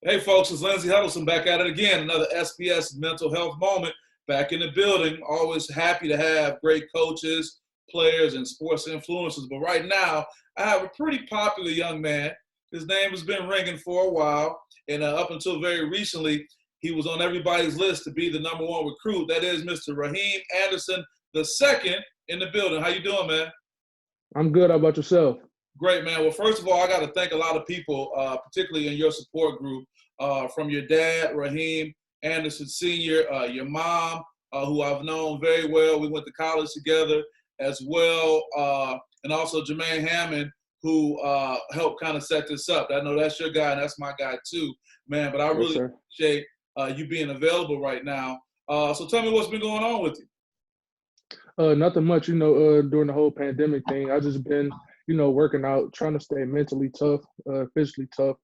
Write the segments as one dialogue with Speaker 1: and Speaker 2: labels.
Speaker 1: Hey, folks, it's Lindsey Huddleston back at it again. Another SPS mental health moment back in the building. Always happy to have great coaches, players, and sports influencers. But right now, I have a pretty popular young man. His name has been ringing for a while, and up until very recently, he was on everybody's list to be the number one recruit. That is Mr. Raheem Anderson the second in the building. How you doing, man?
Speaker 2: I'm good. How about yourself?
Speaker 1: Great, man. Well, first of all, I got to thank a lot of people, particularly in your support group, from your dad, Raheem Anderson Sr., your mom, who I've known very well. We went to college together as well, and also Jermaine Hammond, who helped kind of set this up. I know that's your guy, and that's my guy too, man. But I
Speaker 2: Yes,
Speaker 1: really
Speaker 2: sir.
Speaker 1: appreciate you being available right now. So tell me what's been going on with you.
Speaker 2: Nothing much, during the whole pandemic thing. I just been, working out, trying to stay mentally tough, physically tough,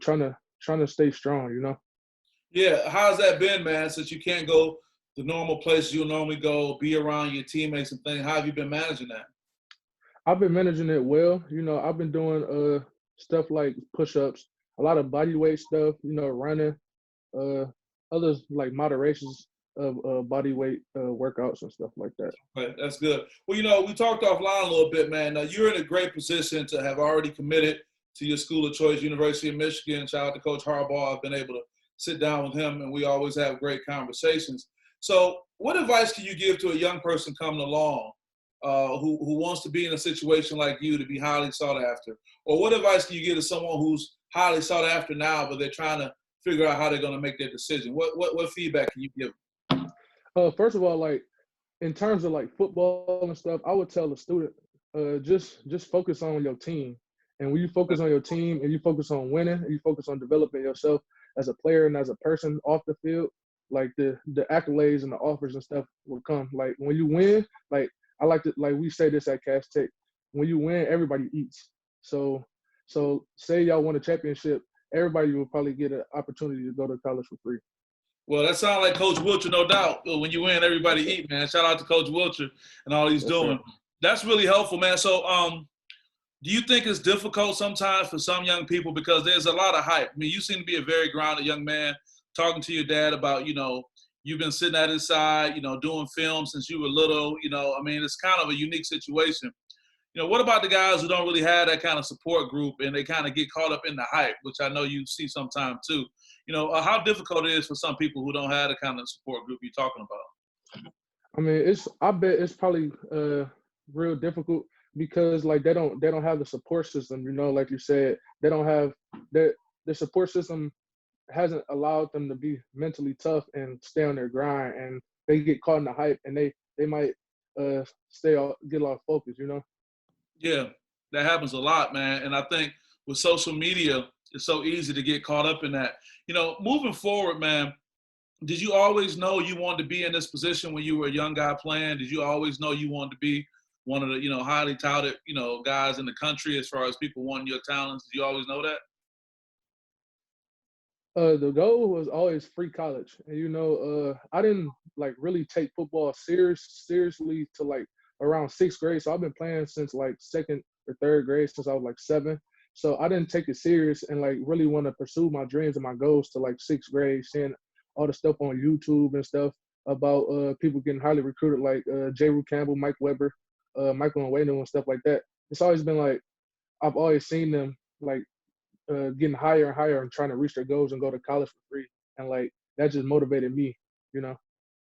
Speaker 2: trying to stay strong.
Speaker 1: Yeah, how's that been, man? Since you can't go the normal places you normally go, be around your teammates and things. How have you been managing that?
Speaker 2: I've been managing it well. I've been doing stuff like push-ups, a lot of body weight stuff, running, uh others like moderations of body weight workouts and stuff like that.
Speaker 1: Right, that's good. Well, we talked offline a little bit, man. You're in a great position to have already committed to your school of choice, University of Michigan. Shout out to Coach Harbaugh. I've been able to sit down with him, and we always have great conversations. So, what advice can you give to a young person coming along who wants to be in a situation like you to be highly sought after? Or what advice can you give to someone who's highly sought after now, but they're trying to figure out how they're going to make their decision? What feedback can you give?
Speaker 2: First of all, like in terms of like football and stuff, I would tell the student, just focus on your team. And when you focus on your team and you focus on winning and you focus on developing yourself as a player and as a person off the field, like the accolades and the offers and stuff will come. Like when you win, like I like to like we say this at Cash Tech, when you win, everybody eats. So so say y'all won a championship, everybody will probably get an opportunity to go to college for free.
Speaker 1: Well, that sounds like Coach Wilcher, no doubt. When you win, everybody
Speaker 2: Yes, sir.
Speaker 1: eat, man. Shout out to Coach Wilcher and all he's
Speaker 2: Yes,
Speaker 1: doing.
Speaker 2: sir.
Speaker 1: That's really helpful, man. So, do you think it's difficult sometimes for some young people because there's a lot of hype? I mean, you seem to be a very grounded young man. Talking to your dad about, you've been sitting at his side, doing film since you were little. I mean, it's kind of a unique situation. What about the guys who don't really have that kind of support group and they kind of get caught up in the hype, which I know you see sometimes too? How difficult it is for some people who don't have the kind of support group you're talking about.
Speaker 2: I mean, I bet it's probably real difficult because like they don't have the support system. Like you said, they don't have the support system hasn't allowed them to be mentally tough and stay on their grind, and they get caught in the hype and they might get off focus.
Speaker 1: Yeah, that happens a lot, man. And I think with social media, it's so easy to get caught up in that. Moving forward, man, did you always know you wanted to be in this position when you were a young guy playing? Did you always know you wanted to be one of the, highly touted, guys in the country as far as people wanting your talents? Did you always know that?
Speaker 2: The goal was always free college, and I didn't like really take football seriously to like around sixth grade. So I've been playing since like second or third grade since I was like seven. So I didn't take it serious and like really want to pursue my dreams and my goals to like sixth grade, seeing all the stuff on YouTube and stuff about people getting highly recruited like J. Rue Campbell, Mike Weber, Michael Nwenu and stuff like that. It's always been like I've always seen them like getting higher and higher and trying to reach their goals and go to college for free. And like that just motivated me.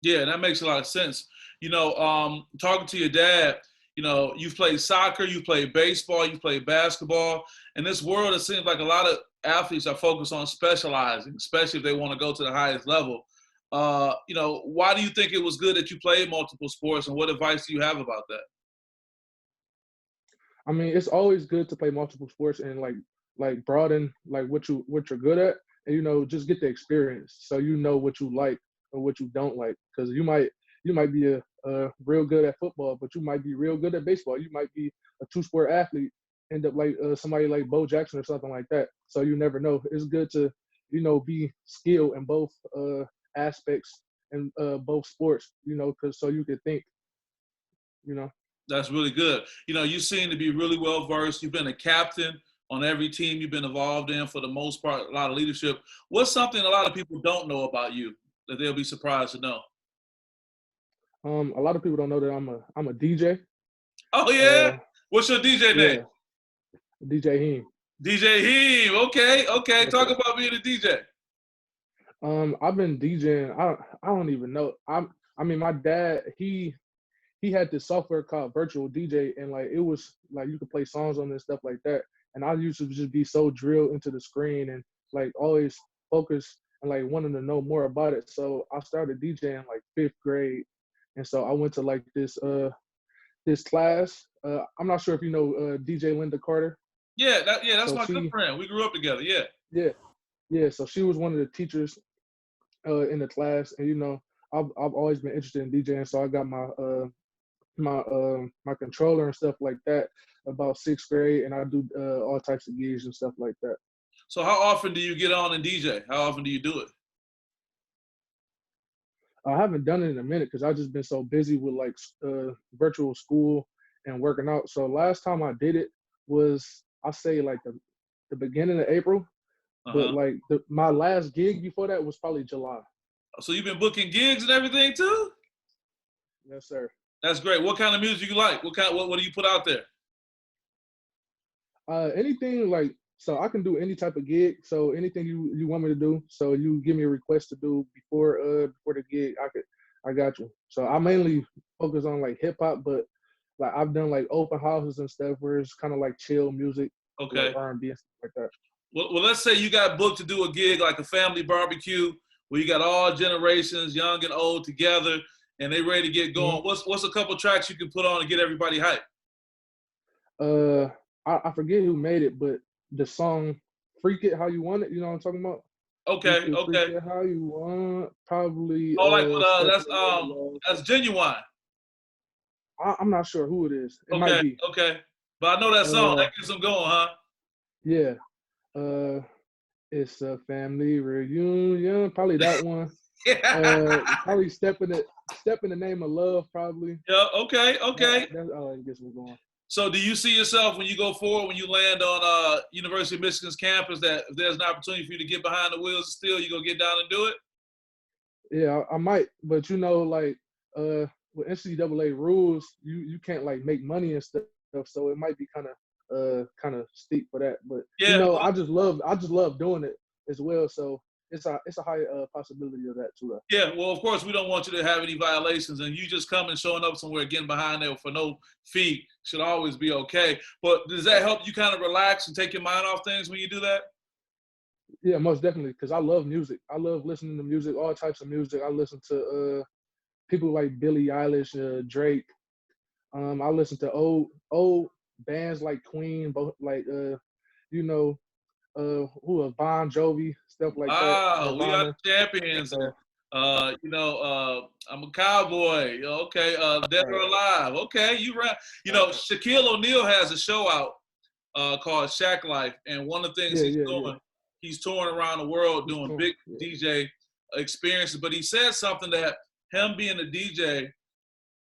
Speaker 1: Yeah, that makes a lot of sense. Talking to your dad, you've played soccer, you've played baseball, you've played basketball. In this world, it seems like a lot of athletes are focused on specializing, especially if they want to go to the highest level. Why do you think it was good that you played multiple sports, and what advice do you have about that?
Speaker 2: I mean, it's always good to play multiple sports and like broaden like what you're good at, and just get the experience so you know what you like or what you don't like. Because you might be a real good at football, but you might be real good at baseball. You might be a two-sport athlete, end up like somebody like Bo Jackson or something like that. So you never know. It's good to be skilled in both aspects and both sports. Because so you can think. You know.
Speaker 1: That's really good. You seem to be really well versed. You've been a captain on every team you've been involved in for the most part, a lot of leadership. What's something a lot of people don't know about you that they'll be surprised to know?
Speaker 2: A lot of people don't know that I'm a DJ.
Speaker 1: Oh yeah,
Speaker 2: Uh,
Speaker 1: what's your DJ name?
Speaker 2: yeah, DJ Heem.
Speaker 1: DJ Heem. Okay, okay.
Speaker 2: Yes,
Speaker 1: Talk
Speaker 2: sir.
Speaker 1: about being a DJ.
Speaker 2: I've been DJing. I don't even know. I mean, my dad he had this software called Virtual DJ, and like it was like you could play songs on it and stuff like that. And I used to just be so drilled into the screen and like always focused and like wanting to know more about it. So I started DJing like fifth grade, and so I went to like this class. I'm not sure if you know DJ Linda Carter.
Speaker 1: Yeah, that's
Speaker 2: So
Speaker 1: my good
Speaker 2: she
Speaker 1: friend. We grew up together. Yeah.
Speaker 2: yeah yeah. So she was one of the teachers in the class, and I've always been interested in DJing. So I got my controller and stuff like that about sixth grade, and I do all types of gigs and stuff like that.
Speaker 1: So how often do you get on and DJ? How often do you do it?
Speaker 2: I haven't done it in a minute because I've just been so busy with like virtual school and working out. So last time I did it was I say like the beginning of April, but
Speaker 1: Uh-huh.
Speaker 2: like my last gig before that was probably July.
Speaker 1: So you've been booking gigs and everything too?
Speaker 2: Yes, sir.
Speaker 1: That's great. What kind of music you like? What do you put out there?
Speaker 2: Anything like so I can do any type of gig. So anything you want me to do. So you give me a request to do before the gig, I got you. So I mainly focus on like hip hop, but like I've done like open houses and stuff where it's kind of like chill music, like
Speaker 1: Okay.
Speaker 2: R&B and stuff like that.
Speaker 1: Well, let's say you got booked to do a gig like a family barbecue where you got all generations, young and old, together, and they ready to get
Speaker 2: Hmm.
Speaker 1: going. What's a couple tracks you can put on and get everybody hyped?
Speaker 2: Uh, I forget who made it, but the song "Freak It How You Want It," you know what I'm talking about? Freak
Speaker 1: Okay,
Speaker 2: it, freak
Speaker 1: okay.
Speaker 2: it how you want. Probably
Speaker 1: Oh, like
Speaker 2: "Step in the Name of Love."
Speaker 1: that's Genuine.
Speaker 2: I'm not sure who it is. It might
Speaker 1: Okay,
Speaker 2: be.
Speaker 1: okay. But I know that song.
Speaker 2: Uh,
Speaker 1: That gets them going, huh?
Speaker 2: yeah. Uh, it's a family reunion. Probably that one.
Speaker 1: Yeah.
Speaker 2: Probably step in the name of love. Probably
Speaker 1: Yeah. Okay.
Speaker 2: that.
Speaker 1: Okay.
Speaker 2: That's all it gets me going.
Speaker 1: So, do you see yourself when you go forward, when you land on University of Michigan's campus, that if there's an opportunity for you to get behind the wheels, still you gonna get down and do it?
Speaker 2: Yeah, I might, but like with NCAA rules, you can't like make money and stuff, so it might be kind of steep for that. But
Speaker 1: Yeah.
Speaker 2: I just love doing it as well. So it's a high possibility of that too.
Speaker 1: Yeah, well, of course, we don't want you to have any violations, and you just coming showing up somewhere, getting behind there for no fee should always be okay. But does that help you kind of relax and take your mind off things when you do that?
Speaker 2: Yeah, most definitely, because I love music. I love listening to music, all types of music. I listen to people like Billie Eilish, Drake. I listen to old bands like Queen, both like you know, who are Bon Jovi, stuff like that,
Speaker 1: Wow, we are
Speaker 2: Nirvana.
Speaker 1: the champions, and
Speaker 2: So
Speaker 1: I'm a cowboy. Okay, dead or
Speaker 2: right,
Speaker 1: alive. Okay, you right.
Speaker 2: right.
Speaker 1: Shaquille O'Neal has a show out called Shack Life, and one of the things
Speaker 2: Yeah, yeah, yeah.
Speaker 1: he's touring around the world
Speaker 2: He's
Speaker 1: doing
Speaker 2: touring.
Speaker 1: big
Speaker 2: Yeah.
Speaker 1: DJ experiences. But he said something that him being a DJ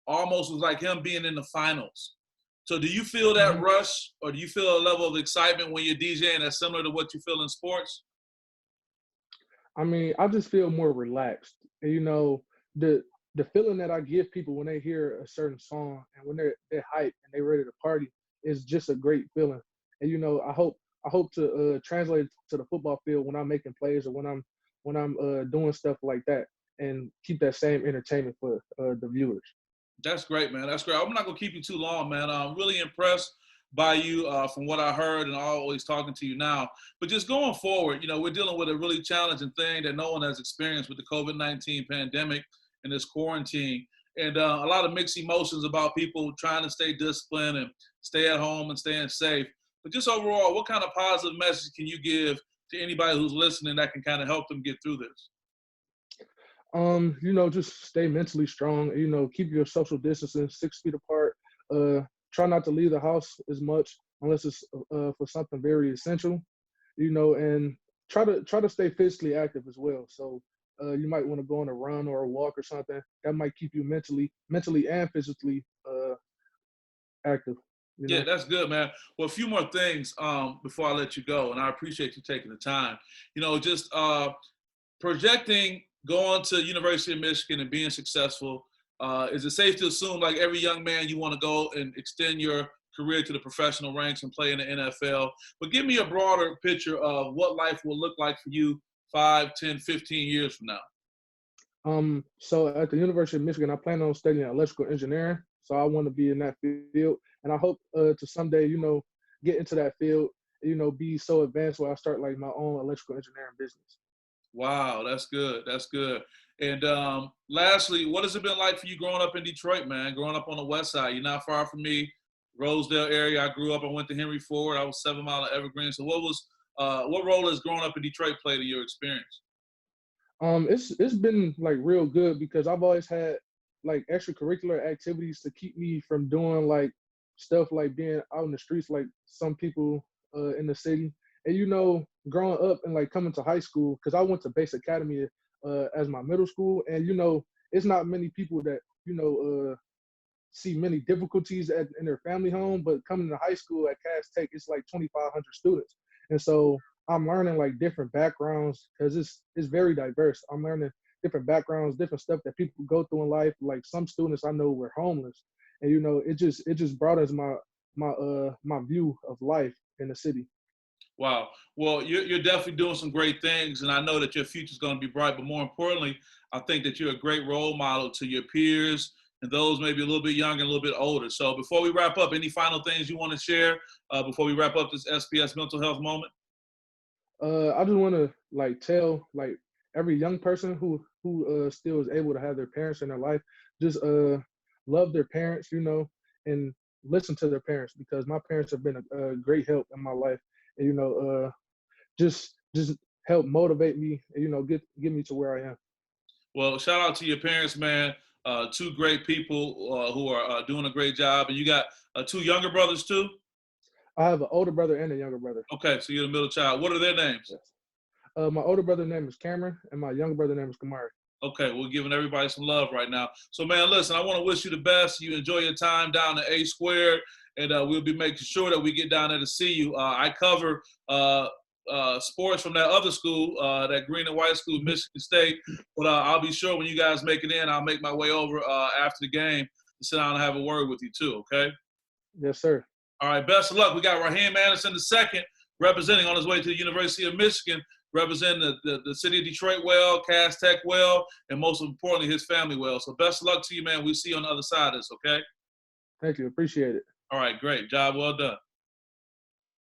Speaker 1: almost was like him being in the finals. So do you feel that
Speaker 2: Hmm.
Speaker 1: rush, or do you feel a level of excitement when you're DJing that's similar to what you feel in sports?
Speaker 2: I mean, I just feel more relaxed. And the the feeling that I give people when they hear a certain song and when they're hyped and they're ready to party is just a great feeling. And I hope to translate it to the football field when I'm making plays or when I'm doing stuff like that and keep that same entertainment for the viewers.
Speaker 1: That's great, man. That's great. I'm not gonna keep you too long, man. I'm really impressed by you from what I heard, and always talking to you now. But just going forward, we're dealing with a really challenging thing that no one has experienced with the COVID-19 pandemic and this quarantine, and a lot of mixed emotions about people trying to stay disciplined and stay at home and staying safe. But just overall, what kind of positive message can you give to anybody who's listening that can kind of help them get through this?
Speaker 2: Just stay mentally strong. Keep your social distancing 6 feet apart. Uh, Try not to leave the house as much unless it's for something very essential. And try to stay physically active as well. So you might want to go on a run or a walk or something. That might keep you mentally and physically active. you
Speaker 1: Yeah,
Speaker 2: know.
Speaker 1: that's good, man. Well, a few more things before I let you go, and I appreciate you taking the time. Just projecting going to University of Michigan and being successful. Is it safe to assume, like every young man, you want to go and extend your career to the professional ranks and play in the NFL? But give me a broader picture of what life will look like for you 5, 10, 15 years from now.
Speaker 2: So at the University of Michigan, I plan on studying electrical engineering. So I want to be in that field, and I hope to someday, get into that field, be so advanced where I start like my own electrical engineering business.
Speaker 1: Wow, that's good. That's good. And lastly, what has it been like for you growing up in Detroit, man? Growing up on the West Side, you're not far from me, Rosedale area. I grew up. I went to Henry Ford. I was 7 Mile of Evergreen. So, what role has growing up in Detroit played in your experience?
Speaker 2: It's been like real good because I've always had like extracurricular activities to keep me from doing like stuff like being out in the streets like some people in the city. And growing up and like coming to high school, because I went to Base Academy as my middle school, and it's not many people that see many difficulties in their family home, but coming to high school at Cass Tech, it's like 2,500 students, and so I'm learning like different backgrounds because it's very diverse. I'm learning different backgrounds, different stuff that people go through in life. Like some students I know were homeless, and it just broadens my view of life in the city.
Speaker 1: Wow. Well, you're definitely doing some great things, and I know that your future is going to be bright. But more importantly, I think that you're a great role model to your peers and those maybe a little bit younger and a little bit older. So before we wrap up, any final things you want to share before we wrap up this SPS mental health moment?
Speaker 2: I just want to like tell like every young person who still is able to have their parents in their life, just love their parents, and listen to their parents because my parents have been a great help in my life, and just help motivate me, and get me to where I am.
Speaker 1: Well, shout out to your parents, man. Two great people who are doing a great job, and you got two younger brothers too.
Speaker 2: I have an older brother and a younger brother.
Speaker 1: Okay, so you're the middle child. What are their names?
Speaker 2: Yes. My older brother name is Cameron, and my younger brother name is Kamari.
Speaker 1: Okay, we're giving everybody some love right now. So, man, listen, I want to wish you the best. You enjoy your time down at A Squared, and we'll be making sure that we get down there to see you. I cover sports from that other school, that green and white school, Michigan State. But I'll be sure when you guys make it in, I'll make my way over after the game to sit down and have a word with you too, okay?
Speaker 2: Yes, sir.
Speaker 1: All right, best of luck. We got Raheem Anderson II representing on his way to the University of Michigan, representing the city of Detroit well, Cass Tech well, and most importantly, his family well. So best of luck to you, man. We'll see you on the other side of this, okay?
Speaker 2: Thank you. Appreciate it.
Speaker 1: All right, great. Job well done.